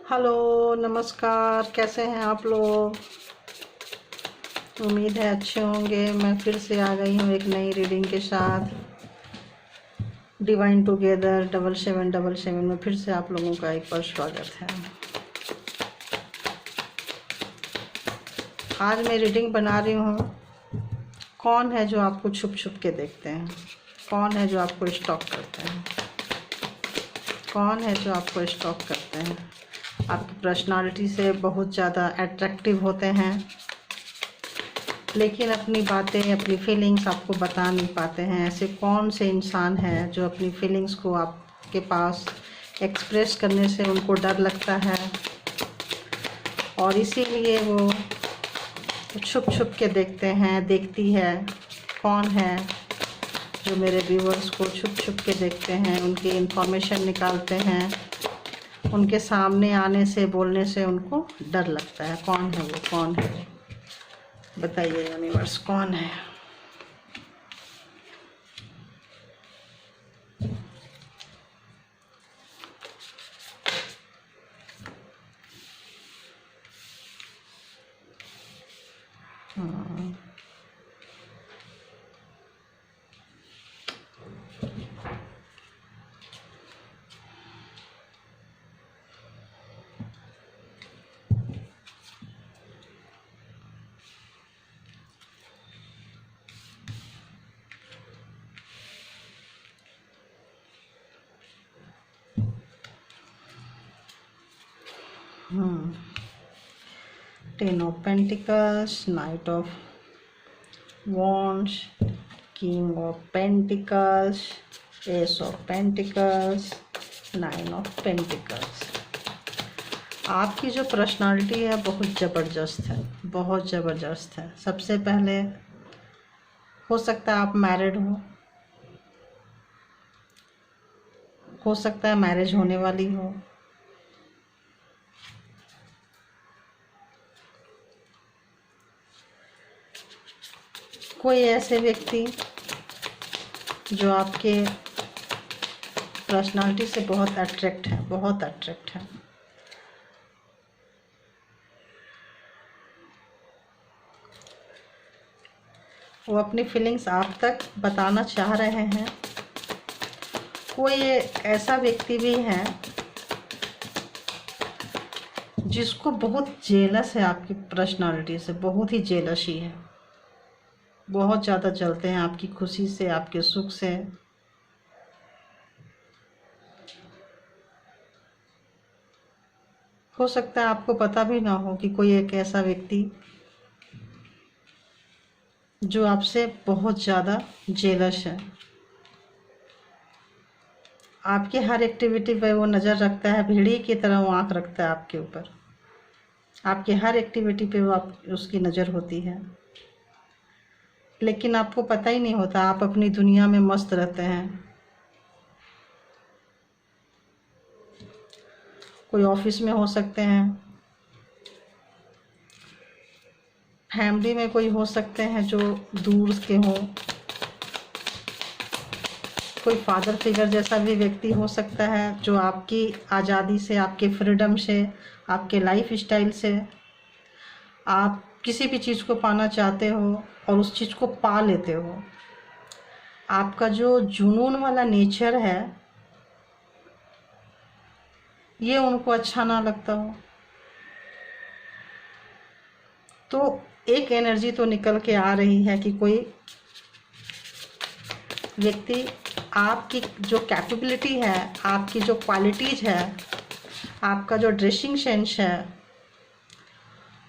Hello, नमस्कार। कैसे हैं आप लोग? उम्मीद है अच्छे होंगे। मैं फिर से आ गई हूँ एक नई रीडिंग के साथ। डिवाइन टुगेदर 7777 में फिर से आप लोगों का एक बार स्वागत है। आज मैं रीडिंग बना रही हूँ, कौन है जो आपको छुप छुप के देखते हैं, कौन है जो आपको स्टॉक करते हैं, कौन है जो आपको स्टॉक करते हैं। आपकी पर्सनालिटी से बहुत ज़्यादा अट्रैक्टिव होते हैं, लेकिन अपनी बातें, अपनी फीलिंग्स आपको बता नहीं पाते हैं। ऐसे कौन से इंसान हैं जो अपनी फीलिंग्स को आपके पास एक्सप्रेस करने से उनको डर लगता है, और इसीलिए वो छुप छुप के देखते हैं, देखती है। कौन है जो मेरे व्यूअर्स को छुप छुप के देखते हैं, उनकी इन्फॉर्मेशन निकालते हैं, उनके सामने आने से, बोलने से उनको डर लगता है। कौन है वो? कौन है वो? बताइए यूनिवर्स, कौन है? हाँ। Ten of Pentacles, Knight of Wands, King of Pentacles, Ace of Pentacles, Nine of Pentacles। आपकी जो पर्सनालिटी है बहुत ज़बरदस्त है, बहुत ज़बरदस्त है। सबसे पहले हो सकता है आप मैरिड हो सकता है मैरिज होने वाली हो। कोई ऐसे व्यक्ति जो आपके पर्सनालिटी से बहुत अट्रैक्ट है, बहुत अट्रैक्ट है। वो अपनी फीलिंग्स आप तक बताना चाह रहे हैं। कोई ऐसा व्यक्ति भी है जिसको बहुत जेलस है आपकी पर्सनालिटी से, बहुत ही जेलसी है, बहुत ज़्यादा जलते हैं आपकी खुशी से, आपके सुख से। हो सकता है आपको पता भी ना हो कि कोई एक ऐसा व्यक्ति जो आपसे बहुत ज़्यादा जेलस है। आपकी हर एक्टिविटी पे वो नज़र रखता है, भेड़िए की तरह वो आँख रखता है आपके ऊपर। आपकी हर एक्टिविटी पे वो उसकी नज़र होती है, लेकिन आपको पता ही नहीं होता, आप अपनी दुनिया में मस्त रहते हैं। कोई ऑफिस में हो सकते हैं, फैमिली में कोई हो सकते हैं जो दूर के हों, कोई फादर फिगर जैसा भी व्यक्ति हो सकता है जो आपकी आज़ादी से, आपके फ्रीडम से, आपके लाइफ स्टाइल से, आप किसी भी चीज़ को पाना चाहते हो और उस चीज़ को पा लेते हो। आपका जो जुनून वाला नेचर है ये उनको अच्छा ना लगता हो, तो एक एनर्जी तो निकल के आ रही है कि कोई व्यक्ति आपकी जो कैपेबिलिटी है, आपकी जो क्वालिटीज़ है, आपका जो ड्रेसिंग सेंस है,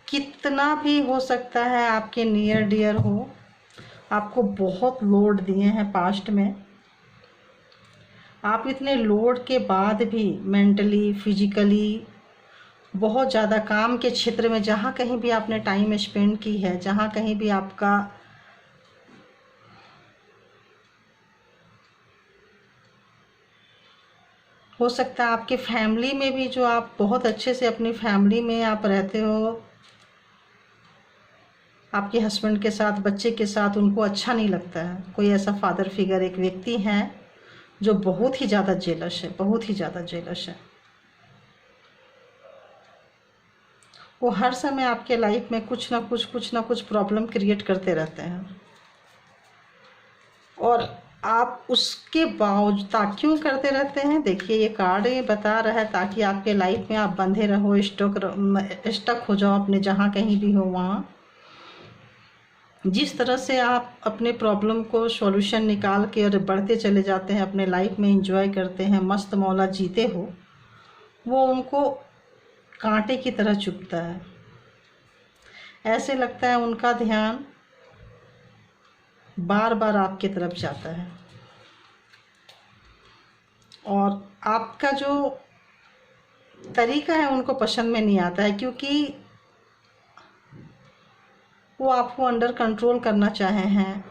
कितना भी हो सकता है आपके नियर डियर हो, आपको बहुत लोड दिए हैं पास्ट में। आप इतने लोड के बाद भी मेंटली, फिजिकली, बहुत ज़्यादा काम के क्षेत्र में जहाँ कहीं भी आपने टाइम स्पेंड की है, जहाँ कहीं भी आपका हो सकता है आपके फैमिली में भी, जो आप बहुत अच्छे से अपनी फैमिली में आप रहते हो, आपके हस्बैंड के साथ, बच्चे के साथ, उनको अच्छा नहीं लगता है। कोई ऐसा फादर फिगर एक व्यक्ति है जो बहुत ही ज़्यादा जेलस है, बहुत ही ज़्यादा जेलस है। वो हर समय आपके लाइफ में कुछ ना कुछ प्रॉब्लम क्रिएट करते रहते हैं, और आप उसके बावजूद क्यों करते रहते हैं? देखिए ये कार्ड ये बता रहा है ताकि आपके लाइफ में आप बंधे रहो, स्टक हो जाओ अपने जहाँ कहीं भी हो वहाँ। जिस तरह से आप अपने प्रॉब्लम को सॉल्यूशन निकाल के और बढ़ते चले जाते हैं, अपने लाइफ में एंजॉय करते हैं, मस्त मौला जीते हो, वो उनको कांटे की तरह चुभता है। ऐसे लगता है उनका ध्यान बार बार आपकी तरफ जाता है, और आपका जो तरीका है उनको पसंद में नहीं आता है, क्योंकि वो आपको अंडर कंट्रोल करना चाहे हैं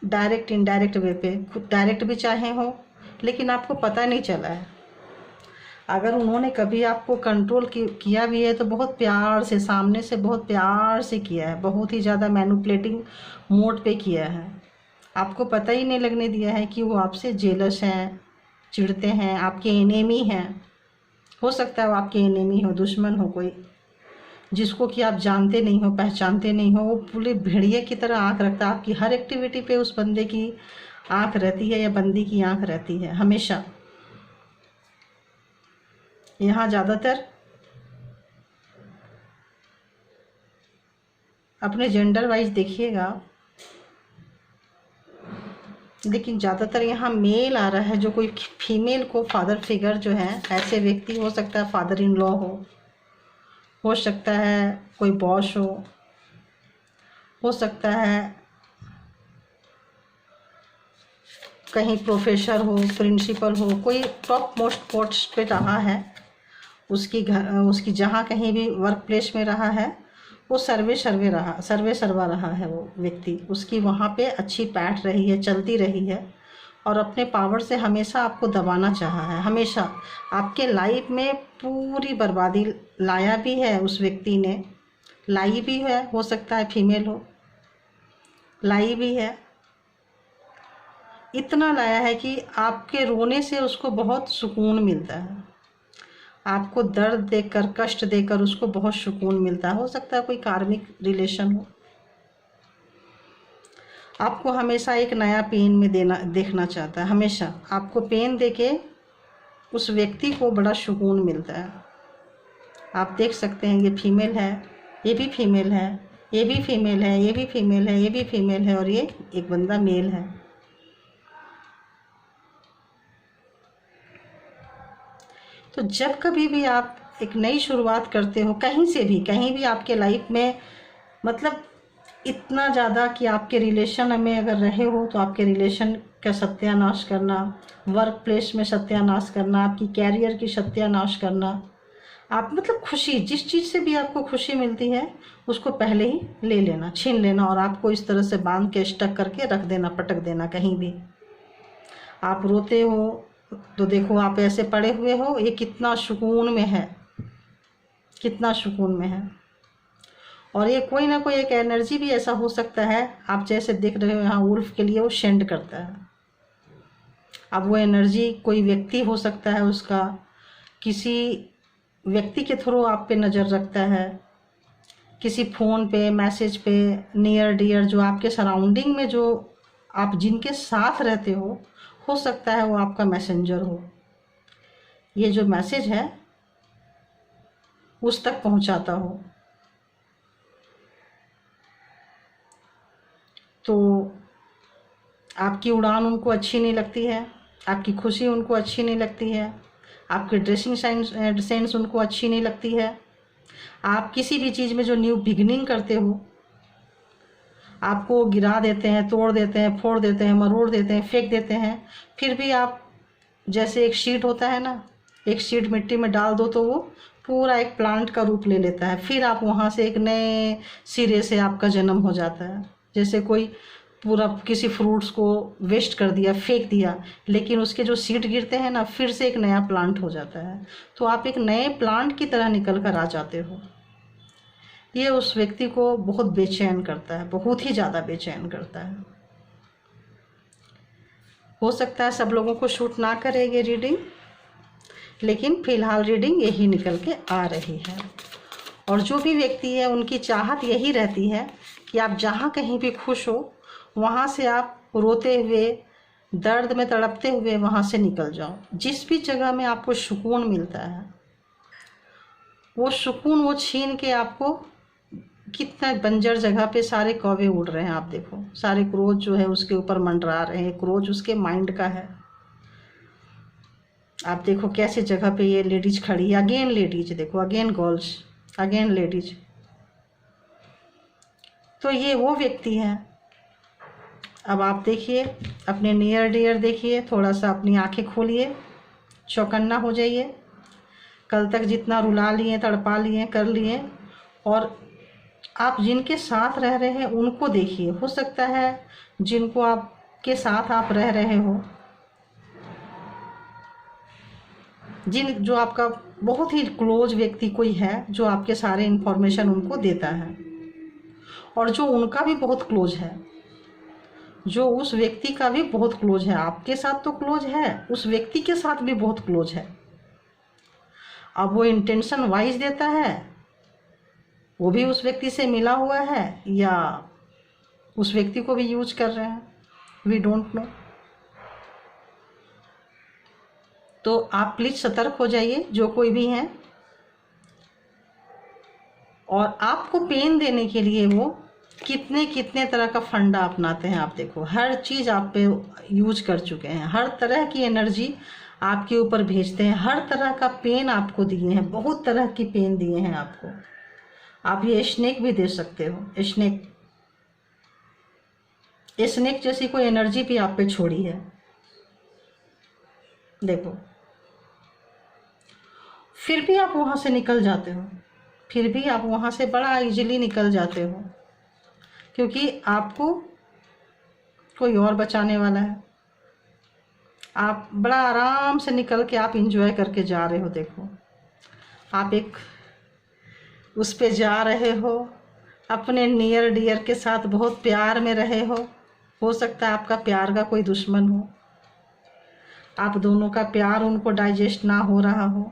डायरेक्ट इनडायरेक्ट वे पे। खुद डायरेक्ट भी चाहे हो लेकिन आपको पता नहीं चला है। अगर उन्होंने कभी आपको कंट्रोल किया भी है तो बहुत प्यार से, सामने से बहुत प्यार से किया है, बहुत ही ज़्यादा मैनिपुलेटिंग मोड पे किया है। आपको पता ही नहीं लगने दिया है कि वो आपसे जेलस हैं, चिढ़ते हैं, आपके एनिमी हैं। हो सकता है वो आपके एनिमी हो, दुश्मन हो, कोई जिसको कि आप जानते नहीं हो, पहचानते नहीं हो। वो पूरे भेड़िए की तरह आँख रखता है आपकी हर एक्टिविटी पे। उस बंदे की आँख रहती है या बंदी की आँख रहती है हमेशा। यहाँ ज़्यादातर अपने जेंडर वाइज देखिएगा, लेकिन ज़्यादातर यहाँ मेल आ रहा है। जो कोई फीमेल को फादर फिगर जो है, ऐसे व्यक्ति, हो सकता है फादर इन लॉ हो सकता है कोई बॉस हो सकता है कहीं प्रोफेसर हो, प्रिंसिपल हो, कोई टॉप मोस्ट पोस्ट पे रहा है, उसकी जहाँ कहीं भी वर्क प्लेस में रहा है, वो सर्वे सर्वा रहा है वो व्यक्ति। उसकी वहाँ पे अच्छी पैठ रही है, चलती रही है, और अपने पावर से हमेशा आपको दबाना चाहा है। हमेशा आपके लाइफ में पूरी बर्बादी लाया भी है उस व्यक्ति ने, लाई भी है, हो सकता है फीमेल हो, लाई भी है। इतना लाया है कि आपके रोने से उसको बहुत सुकून मिलता है, आपको दर्द देकर, कष्ट देकर उसको बहुत सुकून मिलता है। हो सकता है कोई कार्मिक रिलेशन हो। आपको हमेशा एक नया पेन में देखना चाहता है, हमेशा आपको पेन देके उस व्यक्ति को बड़ा सुकून मिलता है। आप देख सकते हैं ये फीमेल है, ये भी फीमेल है, ये भी फीमेल है, ये भी फीमेल है, ये भी फीमेल है, और ये एक बंदा मेल है। तो जब कभी भी आप एक नई शुरुआत करते हो, कहीं भी आपके लाइफ में, मतलब इतना ज़्यादा कि आपके रिलेशन में अगर रहे हो तो आपके रिलेशन का सत्यानाश करना, वर्क प्लेस में सत्यानाश करना, आपकी कैरियर की सत्यानाश करना, आप मतलब खुशी, जिस चीज़ से भी आपको खुशी मिलती है उसको पहले ही ले लेना, छीन लेना, और आपको इस तरह से बांध के स्टक करके रख देना, पटक देना कहीं भी। आप रोते हो तो देखो आप ऐसे पड़े हुए हो, ये कितना सुकून में है, कितना सुकून में है। और ये कोई ना कोई एक एनर्जी भी ऐसा हो सकता है, आप जैसे देख रहे हो यहाँ वुल्फ के लिए वो सेंड करता है। अब वो एनर्जी कोई व्यक्ति हो सकता है, उसका किसी व्यक्ति के थ्रू आप पे नज़र रखता है, किसी फ़ोन पे, मैसेज पे, नियर डियर, जो आपके सराउंडिंग में जो आप जिनके साथ रहते हो सकता है वो आपका मैसेंजर हो। ये जो मैसेज है उस तक पहुंचाता हो। तो आपकी उड़ान उनको अच्छी नहीं लगती है, आपकी खुशी उनको अच्छी नहीं लगती है, आपकी ड्रेसिंग सेंस उनको अच्छी नहीं लगती है। आप किसी भी चीज़ में जो न्यू बिगनिंग करते हो, आपको गिरा देते हैं, तोड़ देते हैं, फोड़ देते हैं, मरोड़ देते हैं, फेंक देते हैं। फिर भी आप, जैसे एक सीड होता है ना, एक सीड मिट्टी में डाल दो तो वो पूरा एक प्लांट का रूप ले लेता है। फिर आप वहाँ से एक नए सिरे से आपका जन्म हो जाता है। जैसे कोई पूरा किसी फ्रूट्स को वेस्ट कर दिया, फेंक दिया, लेकिन उसके जो सीड गिरते हैं ना, फिर से एक नया प्लांट हो जाता है। तो आप एक नए प्लांट की तरह निकल कर आ जाते हो। ये उस व्यक्ति को बहुत बेचैन करता है, बहुत ही ज़्यादा बेचैन करता है। हो सकता है सब लोगों को शूट ना करे ये रीडिंग, लेकिन फ़िलहाल रीडिंग यही निकल के आ रही है। और जो भी व्यक्ति है उनकी चाहत यही रहती है कि आप जहाँ कहीं भी खुश हो वहाँ से आप रोते हुए, दर्द में तड़पते हुए वहाँ से निकल जाओ। जिस भी जगह में आपको सुकून मिलता है वो सुकून वो छीन के आपको, कितना बंजर जगह पे सारे कौवे उड़ रहे हैं, आप देखो सारे क्रोच जो है उसके ऊपर मंडरा रहे हैं। क्रोच उसके माइंड का है। आप देखो कैसे जगह पे ये लेडीज खड़ी है। अगेन लेडीज, देखो अगेन गर्ल्स, अगेन लेडीज। तो ये वो व्यक्ति है। अब आप देखिए अपने नियर डियर, देखिए थोड़ा सा अपनी आंखें खोलिए, चौकन्ना हो जाइए। कल तक जितना रुला लिए, तड़पा लिए, कर लिए, और आप जिनके साथ रह रहे हैं उनको देखिए। हो सकता है जिनको आपके साथ आप रह रहे हो, जो आपका बहुत ही क्लोज व्यक्ति कोई है जो आपके सारे इन्फॉर्मेशन उनको देता है, और जो उनका भी बहुत क्लोज है, जो उस व्यक्ति का भी बहुत क्लोज है। आपके साथ तो क्लोज है, उस व्यक्ति के साथ भी बहुत क्लोज है। अब वो इंटेंशन वाइज देता है, वो भी उस व्यक्ति से मिला हुआ है, या उस व्यक्ति को भी यूज कर रहे हैं, वी डोंट नो। तो आप प्लीज सतर्क हो जाइए जो कोई भी हैं। और आपको पेन देने के लिए वो कितने कितने तरह का फंडा अपनाते हैं। आप देखो हर चीज़ आप पे यूज कर चुके हैं, हर तरह की एनर्जी आपके ऊपर भेजते हैं, हर तरह का पेन आपको दिए हैं, बहुत तरह की पेन दिए हैं आपको। आप ये स्नेक भी दे सकते हो, स्नेक जैसी कोई एनर्जी भी आप पे छोड़ी है, देखो। फिर भी आप वहाँ से निकल जाते हो, फिर भी आप वहाँ से बड़ा इजीली निकल जाते हो, क्योंकि आपको कोई और बचाने वाला है। आप बड़ा आराम से निकल के आप इंजॉय करके जा रहे हो। देखो आप एक उस पे जा रहे हो, अपने नियर डियर के साथ बहुत प्यार में रहे हो सकता है आपका प्यार का कोई दुश्मन हो, आप दोनों का प्यार उनको डाइजेस्ट ना हो रहा हो।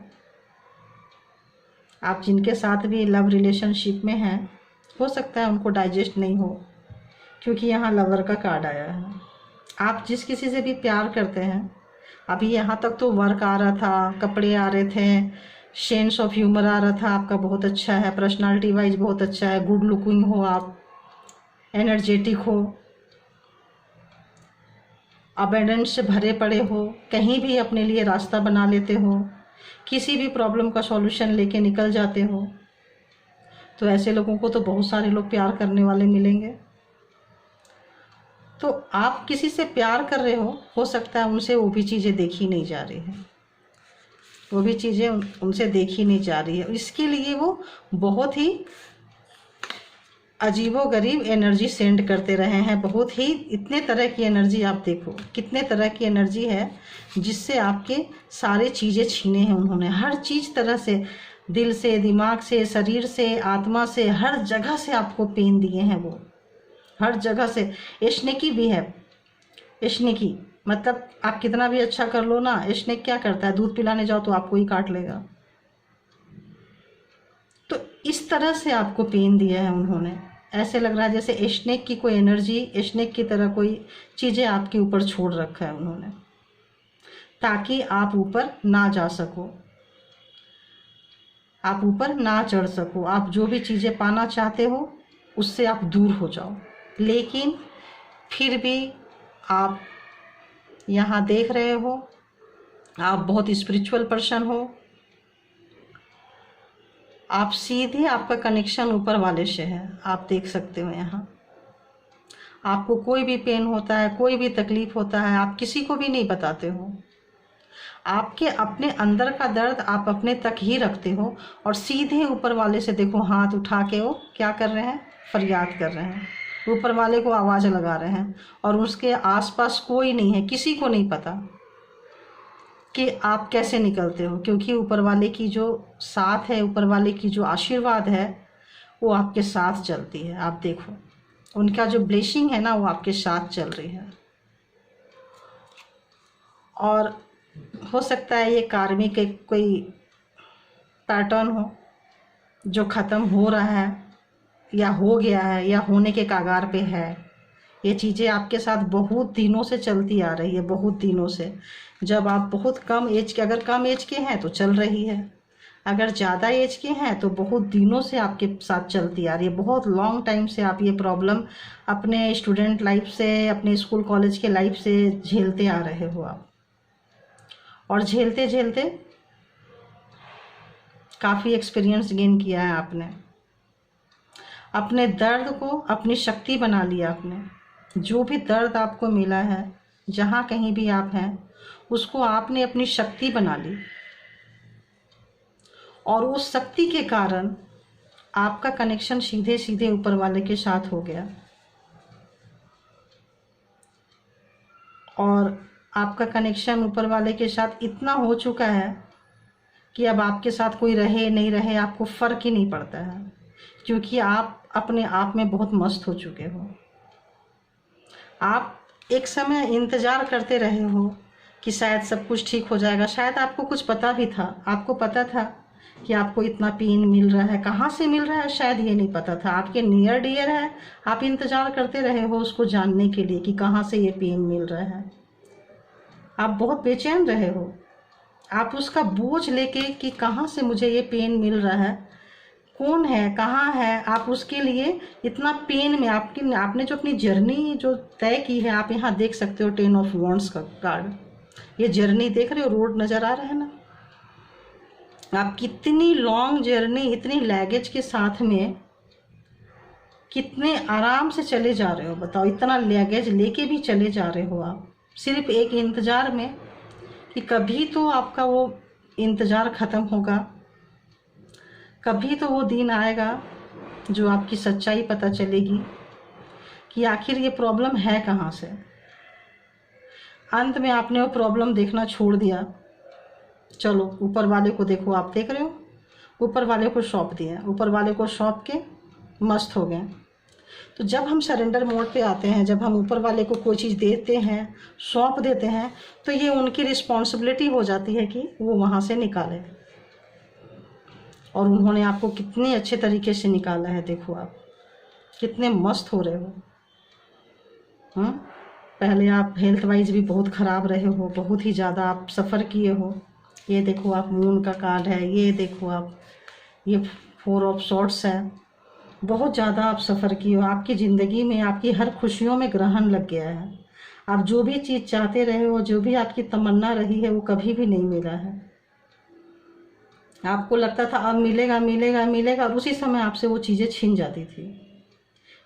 आप जिनके साथ भी लव रिलेशनशिप में हैं, हो सकता है उनको डाइजेस्ट नहीं हो, क्योंकि यहाँ लवर का कार्ड आया है। आप जिस किसी से भी प्यार करते हैं, अभी यहाँ तक तो वर्क आ रहा था, कपड़े आ रहे थे, सेंस ऑफ ह्यूमर आ रहा था, आपका बहुत अच्छा है, पर्सनालिटी वाइज बहुत अच्छा है, गुड लुकिंग हो आप, एनर्जेटिक हो, अबेंडेंस से भरे पड़े हो, कहीं भी अपने लिए रास्ता बना लेते हो, किसी भी प्रॉब्लम का सॉल्यूशन लेके निकल जाते हो। तो ऐसे लोगों को तो बहुत सारे लोग प्यार करने वाले मिलेंगे। तो आप किसी से प्यार कर रहे हो सकता है उनसे वो भी चीज़ें देखी नहीं जा रही हैं, वो भी चीज़ें उनसे देखी नहीं जा रही है। इसके लिए वो बहुत ही अजीबोगरीब एनर्जी सेंड करते रहे हैं, बहुत ही इतने तरह की एनर्जी। आप देखो कितने तरह की एनर्जी है जिससे आपके सारे चीज़ें छीने हैं उन्होंने, हर चीज़ तरह से, दिल से, दिमाग से, शरीर से, आत्मा से, हर जगह से आपको पेन दिए हैं वो, हर जगह से। स्नेकी भी है, स्नेकी मतलब आप कितना भी अच्छा कर लो ना, स्नेक क्या करता है, दूध पिलाने जाओ तो आपको ही काट लेगा। तो इस तरह से आपको पेन दिया है उन्होंने। ऐसे लग रहा है जैसे स्नेक की कोई एनर्जी, स्नेक की तरह कोई चीज़ें आपके ऊपर छोड़ रखा है उन्होंने, ताकि आप ऊपर ना जा सको, आप ऊपर ना चढ़ सको, आप जो भी चीज़ें पाना चाहते हो उससे आप दूर हो जाओ। लेकिन फिर भी आप यहाँ देख रहे हो, आप बहुत स्पिरिचुअल पर्सन हो, आप सीधे, आपका कनेक्शन ऊपर वाले से है। आप देख सकते हो यहाँ आपको कोई भी पेन होता है, कोई भी तकलीफ होता है, आप किसी को भी नहीं बताते हो। आपके अपने अंदर का दर्द आप अपने तक ही रखते हो, और सीधे ऊपर वाले से देखो हाथ उठा के वो क्या कर रहे हैं, फरियाद कर रहे हैं, ऊपर वाले को आवाज़ लगा रहे हैं। और उसके आसपास कोई नहीं है, किसी को नहीं पता कि आप कैसे निकलते हो, क्योंकि ऊपर वाले की जो साथ है, ऊपर वाले की जो आशीर्वाद है वो आपके साथ चलती है। आप देखो उनका जो ब्लेसिंग है ना वो आपके साथ चल रही है। और हो सकता है ये कार्मिक एक कोई पैटर्न हो, जो ख़त्म हो रहा है या हो गया है या होने के कगार पे है। ये चीज़ें आपके साथ बहुत दिनों से चलती आ रही है, बहुत दिनों से। जब आप बहुत कम एज के, अगर कम एज के हैं तो चल रही है, अगर ज़्यादा एज के हैं तो बहुत दिनों से आपके साथ चलती आ रही है। बहुत लॉन्ग टाइम से आप ये प्रॉब्लम अपने स्टूडेंट लाइफ से, अपने स्कूल कॉलेज के लाइफ से झेलते आ रहे हो आप, और झेलते झेलते काफ़ी एक्सपीरियंस गेन किया है आपने। अपने दर्द को अपनी शक्ति बना लिया आपने। जो भी दर्द आपको मिला है, जहाँ कहीं भी आप हैं, उसको आपने अपनी शक्ति बना ली, और उस शक्ति के कारण आपका कनेक्शन सीधे सीधे ऊपर वाले के साथ हो गया। और आपका कनेक्शन ऊपर वाले के साथ इतना हो चुका है कि अब आपके साथ कोई रहे नहीं रहे आपको फ़र्क ही नहीं पड़ता है, क्योंकि आप अपने आप में बहुत मस्त हो चुके हो। आप एक समय इंतज़ार करते रहे हो कि शायद सब कुछ ठीक हो जाएगा। शायद आपको कुछ पता भी था, आपको पता था कि आपको इतना पेन मिल रहा है, कहाँ से मिल रहा है शायद ये नहीं पता था। आपके नियर डियर है, आप इंतज़ार करते रहे हो उसको जानने के लिए कि कहाँ से ये पेन मिल रहा है। आप बहुत बेचैन रहे हो, आप उसका बोझ लेके कि कहाँ से मुझे ये पेन मिल रहा है, कौन है, कहाँ है। आप उसके लिए इतना पेन में आपने जो अपनी जर्नी जो तय की है, आप यहाँ देख सकते हो 10 ऑफ वॉन्ड्स का कार्ड। ये जर्नी देख रहे हो, रोड नज़र आ रहा है ना। आप कितनी लॉन्ग जर्नी, इतनी लगेज के साथ में कितने आराम से चले जा रहे हो, बताओ। इतना लगेज लेके भी चले जा रहे हो आप, सिर्फ एक इंतज़ार में कि कभी तो आपका वो इंतज़ार ख़त्म होगा, कभी तो वो दिन आएगा जो आपकी सच्चाई पता चलेगी कि आखिर ये प्रॉब्लम है कहाँ से। अंत में आपने वो प्रॉब्लम देखना छोड़ दिया, चलो ऊपर वाले को देखो। आप देख रहे हो, ऊपर वाले को सौंप दिया, ऊपर वाले को सौंप के मस्त हो गए। तो जब हम सरेंडर मोड पे आते हैं, जब हम ऊपर वाले को कोई चीज़ देते हैं, सौंप देते हैं, तो ये उनकी रिस्पॉन्सिबिलिटी हो जाती है कि वो वहाँ से निकाले। और उन्होंने आपको कितने अच्छे तरीके से निकाला है, देखो आप कितने मस्त हो रहे हो। पहले आप हेल्थ वाइज भी बहुत ख़राब रहे हो, बहुत ही ज़्यादा आप सफ़र किए हो। ये देखो आप मून का कार्ड है, ये देखो आप, ये 4 ऑफ सॉर्ड्स है। बहुत ज़्यादा आप सफ़र किए हो, आपकी ज़िंदगी में आपकी हर खुशियों में ग्रहण लग गया है। आप जो भी चीज़ चाहते रहे हो, जो भी आपकी तमन्ना रही है, वो कभी भी नहीं मिला है। आपको लगता था अब मिलेगा मिलेगा मिलेगा, और उसी समय आपसे वो चीज़ें छीन जाती थी।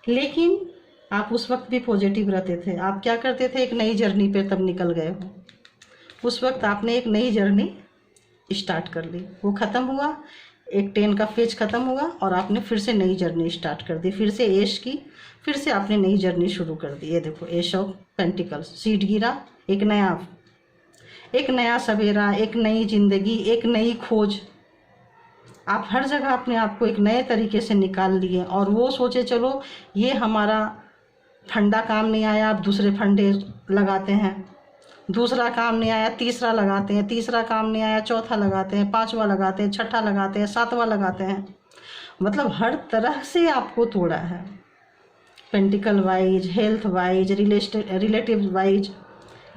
लेकिन आप उस वक्त भी पॉजिटिव रहते थे। आप क्या करते थे, एक नई जर्नी पे तब निकल गए हो। उस वक्त आपने एक नई जर्नी स्टार्ट कर ली, वो ख़त्म हुआ, एक 10 का फेज ख़त्म हुआ, और आपने फिर से नई जर्नी स्टार्ट कर दी, फिर से ऐश की, फिर से आपने नई जर्नी शुरू कर दी। ये देखो एश ऑफ पेंटिकल्स, सीट गिरा, एक नया सवेरा, एक नई जिंदगी, एक नई खोज। आप हर जगह अपने आप को एक नए तरीके से निकाल लिए, और वो सोचे चलो ये हमारा फंडा काम नहीं आया, आप दूसरे फंडे लगाते हैं, दूसरा काम नहीं आया तीसरा लगाते हैं, तीसरा काम नहीं आया चौथा लगाते हैं, पांचवा लगाते हैं, छठा लगाते हैं, सातवां लगाते हैं। मतलब हर तरह से आपको तोड़ा है, pentacle wise, health wise, relative wise,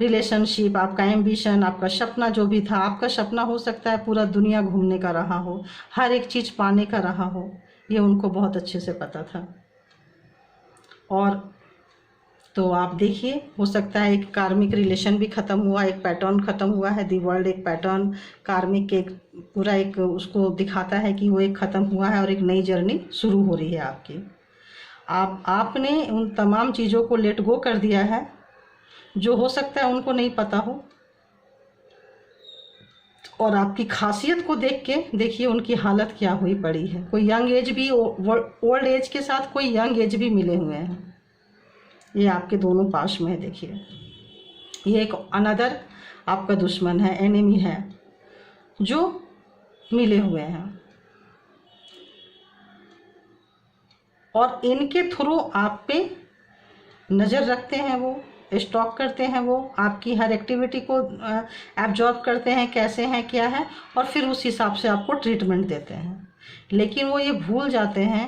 relationship, आपका एम्बिशन, आपका सपना जो भी था। आपका सपना हो सकता है पूरा दुनिया घूमने का रहा हो, हर एक चीज़ पाने का रहा हो, ये उनको बहुत अच्छे से पता था। और तो आप देखिए, हो सकता है एक कार्मिक रिलेशन भी ख़त्म हुआ, एक पैटर्न ख़त्म हुआ है। दी वर्ल्ड एक पैटर्न, कार्मिक एक पूरा एक उसको दिखाता है कि वो एक ख़त्म हुआ है और एक नई जर्नी शुरू हो रही है आपकी। आपने उन तमाम चीज़ों को लेट गो कर दिया है जो हो सकता है उनको नहीं पता हो, और आपकी खासियत को देख के देखिए उनकी हालत क्या हुई पड़ी है। कोई यंग एज भी, ओल्ड एज के साथ कोई यंग एज भी मिले हुए हैं। ये आपके दोनों पास में है, देखिए ये एक अनदर आपका दुश्मन है, एनिमी है, जो मिले हुए हैं, और इनके थ्रू आप पे नज़र रखते हैं, वो स्टॉक करते हैं, वो आपकी हर एक्टिविटी को एब्जॉर्ब करते हैं, कैसे हैं क्या है, और फिर उस हिसाब से आपको ट्रीटमेंट देते हैं। लेकिन वो ये भूल जाते हैं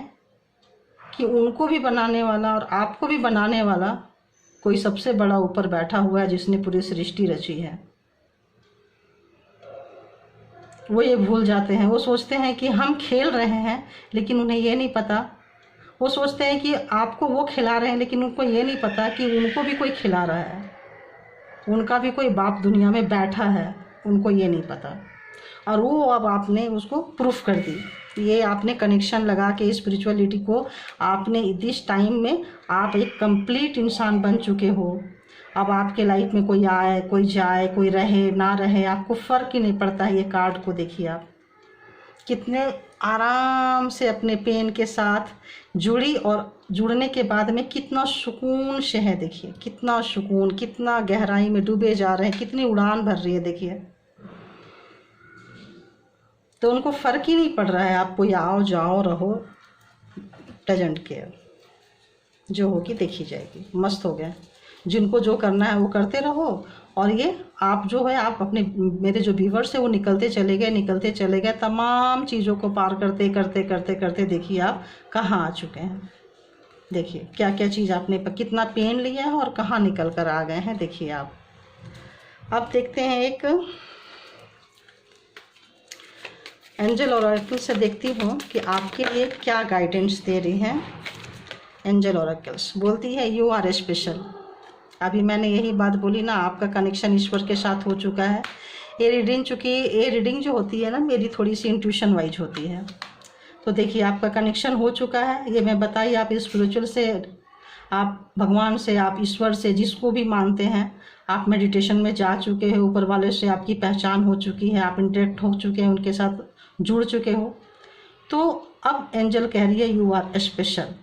कि उनको भी बनाने वाला और आपको भी बनाने वाला कोई सबसे बड़ा ऊपर बैठा हुआ है जिसने पूरी सृष्टि रची है। वो ये भूल जाते हैं। वो सोचते हैं कि हम खेल रहे हैं, लेकिन उन्हें ये नहीं पता। वो सोचते हैं कि आपको वो खिला रहे हैं, लेकिन उनको ये नहीं पता कि उनको भी कोई खिला रहा है, उनका भी कोई बाप दुनिया में बैठा है, उनको ये नहीं पता। और वो अब आपने उसको प्रूफ कर दी। ये आपने कनेक्शन लगा के स्पिरिचुअलिटी को आपने इस टाइम में आप एक कंप्लीट इंसान बन चुके हो। अब आपके लाइफ में कोई आए कोई जाए, कोई रहे ना रहे, आपको फ़र्क ही नहीं पड़ता है। ये कार्ड को देखिए आप कितने आराम से अपने पेन के साथ जुड़ी, और जुड़ने के बाद में कितना सुकून से है। देखिए कितना सुकून, कितना गहराई में डूबे जा रहे हैं, कितनी उड़ान भर रही है। देखिए तो उनको फ़र्क ही नहीं पड़ रहा है, आप कोई आओ जाओ रहो, डजंट केयर। जो होगी देखी जाएगी। मस्त हो गया। जिनको जो करना है वो करते रहो। और ये आप जो है, आप अपने मेरे जो व्यूवर्स है वो निकलते चले गए तमाम चीज़ों को पार करते करते करते करते देखिए आप कहाँ आ चुके हैं। देखिए क्या क्या चीज़ आपने कितना पेन लिया है और कहाँ निकल कर आ गए हैं। देखिए आप। अब देखते हैं एक एंजल ओरेकल से देखती हूँ कि आपके लिए क्या गाइडेंस दे रही हैं। एंजल ओरेकल्स बोलती है यू आर स्पेशल। अभी मैंने यही बात बोली ना, आपका कनेक्शन ईश्वर के साथ हो चुका है। ये रीडिंग जो होती है ना, मेरी थोड़ी सी इंट्यूशन वाइज होती है। तो देखिए आपका कनेक्शन हो चुका है। ये मैं बताइए, आप स्पिरिचुअल से, आप भगवान से, आप ईश्वर से, जिसको भी मानते हैं, आप मेडिटेशन में जा चुके हैं। ऊपर वाले से आपकी पहचान हो चुकी है, आप इंटरेक्ट हो चुके हैं, उनके साथ जुड़ चुके हो। तो अब एंजल कह रही है यू आर स्पेशल।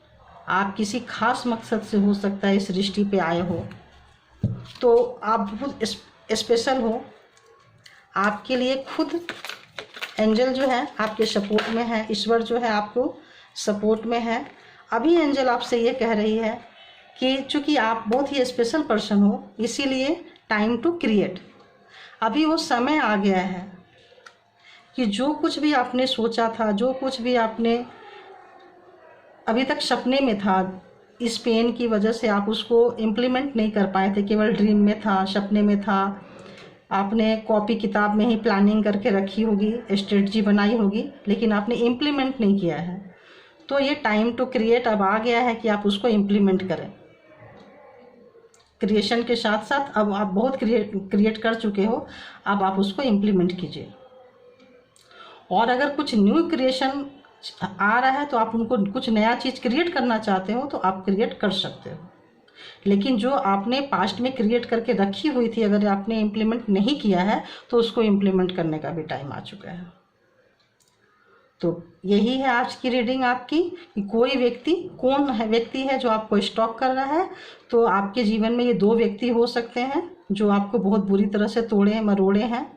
आप किसी खास मकसद से हो सकता है इस सृष्टि पे आए हो, तो आप बहुत स्पेशल हो। आपके लिए खुद एंजल जो है आपके सपोर्ट में है, ईश्वर जो है आपको सपोर्ट में है। अभी एंजल आपसे ये कह रही है कि चूँकि आप बहुत ही स्पेशल पर्सन हो, इसीलिए टाइम टू क्रिएट। अभी वो समय आ गया है कि जो कुछ भी आपने सोचा था, जो कुछ भी आपने अभी तक सपने में था, इस पेन की वजह से आप उसको इम्प्लीमेंट नहीं कर पाए थे, केवल ड्रीम में था, सपने में था। आपने कॉपी किताब में ही प्लानिंग करके रखी होगी, स्ट्रेटजी बनाई होगी, लेकिन आपने इम्प्लीमेंट नहीं किया है। तो ये टाइम टू क्रिएट अब आ गया है कि आप उसको इम्प्लीमेंट करें। क्रिएशन के साथ साथ अब आप बहुत क्रिएट कर चुके हो, अब आप उसको इम्प्लीमेंट कीजिए। और अगर कुछ न्यू क्रिएशन आ रहा है तो आप उनको कुछ नया चीज़ क्रिएट करना चाहते हो तो आप क्रिएट कर सकते हो। लेकिन जो आपने पास्ट में क्रिएट करके रखी हुई थी, अगर आपने इम्प्लीमेंट नहीं किया है तो उसको इम्प्लीमेंट करने का भी टाइम आ चुका है। तो यही है आज की रीडिंग आपकी कि कोई व्यक्ति, कौन है व्यक्ति है जो आपको स्टॉक कर रहा है। तो आपके जीवन में ये दो व्यक्ति हो सकते हैं जो आपको बहुत बुरी तरह से तोड़े हैं, मरोड़े हैं।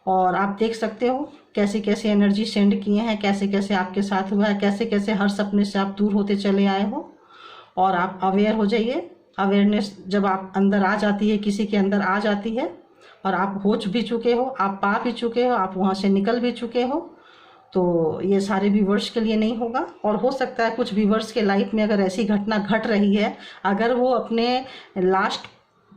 और आप देख सकते हो कैसे कैसे एनर्जी सेंड किए हैं, कैसे कैसे आपके साथ हुआ है, कैसे कैसे हर सपने से आप दूर होते चले आए हो। और आप अवेयर हो जाइए। अवेयरनेस जब आप अंदर आ जाती है, किसी के अंदर आ जाती है, और आप हो भी चुके हो, आप पा भी चुके हो, आप वहाँ से निकल भी चुके हो, तो ये सारे व्यूवर्स के लिए नहीं होगा। और हो सकता है कुछ व्यूवर्स के लाइफ में अगर ऐसी घटना घट रही है, अगर वो अपने लास्ट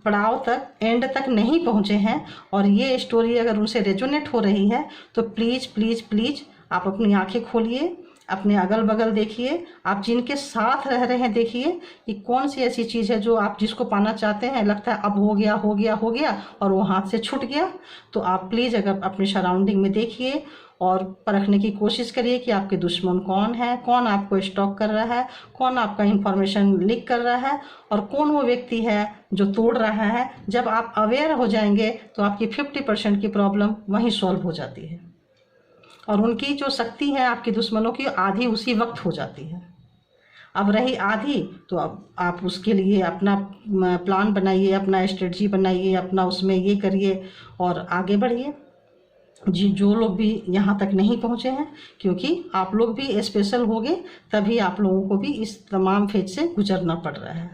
पड़ाव तक, एंड तक नहीं पहुँचे हैं, और ये स्टोरी अगर उनसे रेजोनेट हो रही है, तो प्लीज़ प्लीज़ प्लीज़ आप अपनी आंखें खोलिए, अपने अगल बगल देखिए, आप जिनके साथ रह रहे हैं देखिए कि कौन सी ऐसी चीज़ है जो आप जिसको पाना चाहते हैं, लगता है अब हो गया हो गया हो गया और वो हाथ से छूट गया। तो आप प्लीज़ अगर अपने सराउंडिंग में देखिए और परखने की कोशिश करिए कि आपके दुश्मन कौन है, कौन आपको स्टॉक कर रहा है, कौन आपका इंफॉर्मेशन लीक कर रहा है, और कौन वो व्यक्ति है जो तोड़ रहा है। जब आप अवेयर हो जाएंगे तो आपकी 50% की प्रॉब्लम वहीं सॉल्व हो जाती है, और उनकी जो शक्ति है आपके दुश्मनों की, आधी उसी वक्त हो जाती है। अब रही आधी, तो अब आप उसके लिए अपना प्लान बनाइए, अपना स्ट्रेटजी बनाइए, अपना उसमें ये करिए और आगे बढ़िए। जो लोग भी यहाँ तक नहीं पहुँचे हैं, क्योंकि आप लोग भी स्पेशल होंगे, तभी आप लोगों को भी इस तमाम फेज से गुजरना पड़ रहा है।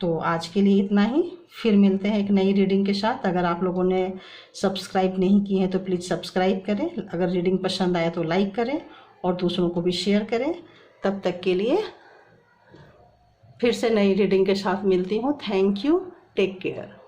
तो आज के लिए इतना ही, फिर मिलते हैं एक नई रीडिंग के साथ। अगर आप लोगों ने सब्सक्राइब नहीं की है तो प्लीज़ सब्सक्राइब करें, अगर रीडिंग पसंद आए तो लाइक करें, और दूसरों को भी शेयर करें। तब तक के लिए फिर से नई रीडिंग के साथ मिलती हूँ। Thank you, take care.